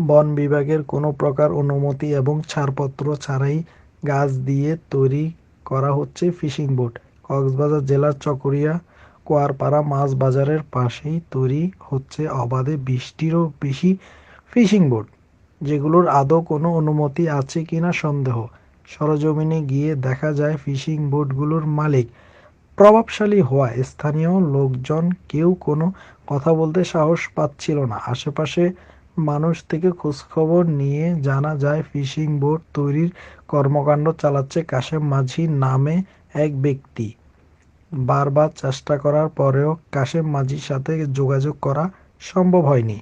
বন বিভাগের কোনো প্রকার অনুমতি এবং ছাড়পত্র ছাড়াই গাছ দিয়ে তৈরি করা হচ্ছে ফিশিং বোট। কক্সবাজার জেলার চকরিয়া কুয়ারপাড়া মাছ বাজারের পাশেই তৈরি হচ্ছে অবাধে 20টিরও বেশি ফিশিং বোট, যেগুলোর আদৌ কোনো অনুমতি আছে কিনা সন্দেহ। সরেজমিনে গিয়ে দেখা যায় ফিশিং বোটগুলোর মালিক প্রভাবশালী হওয়ায় স্থানীয় লোকজন কেউ কোনো কথা বলতে সাহস পাচ্ছিল না। আশেপাশে মানুষ থেকে খোঁজখবর নিয়ে জানা যায় ফিশিং বোট তৈরির কর্মকাণ্ড চালাচ্ছে কাশেম মাঝি নামে এক ব্যক্তি। বারবার চেষ্টা করার পরেও কাশেম মাঝির সাথে যোগাযোগ করা সম্ভব হয়নি।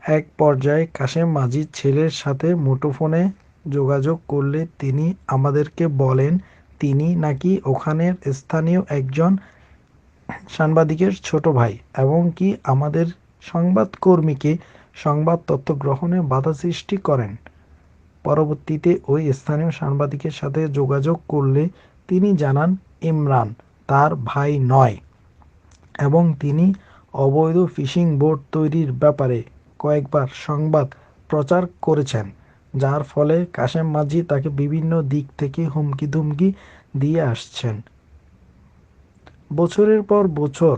এক পর্যায়ে কাশেম মাঝির ছেলের সাথে মুঠোফোনে যোগাযোগ করলে তিনি আমাদেরকে বলেন তিনি নাকি ওখানের স্থানীয় একজন সাংবাদিকের ছোট ভাই এবং কি আমাদের সংবাদকর্মীকে সংবাদ তথ্য গ্রহণে বাধা সৃষ্টি করেন। পরবর্তীতে ওই স্থানীয় সাংবাদিকের সাথে যোগাযোগ করলে তিনি জানান ইমরান তার ভাই নয় এবং তিনি অবৈধ ফিশিং বোট তৈরির ব্যাপারে কয়েকবার সংবাদ প্রচার করেছেন, যার ফলে কাশেম মাঝি তাকে বিভিন্ন দিক থেকে হুমকি-ধমকি দিয়ে আসছেন। বছরের পর বছর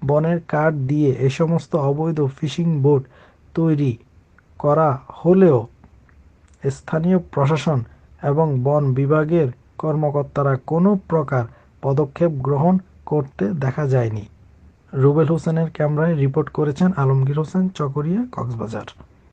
বনের কাঠ দিয়ে এ সমস্ত অবৈধ ফিশিং বোট তৈরি করা হলেও স্থানীয় প্রশাসন এবং বন বিভাগের কর্মকর্তারা কোনো প্রকার পদক্ষেপ গ্রহণ করতে দেখা যায়নি। রুবেল হোসেনের ক্যামেরায় রিপোর্ট করেছেন আলমগীর হোসেন, চকরিয়া, কক্সবাজার।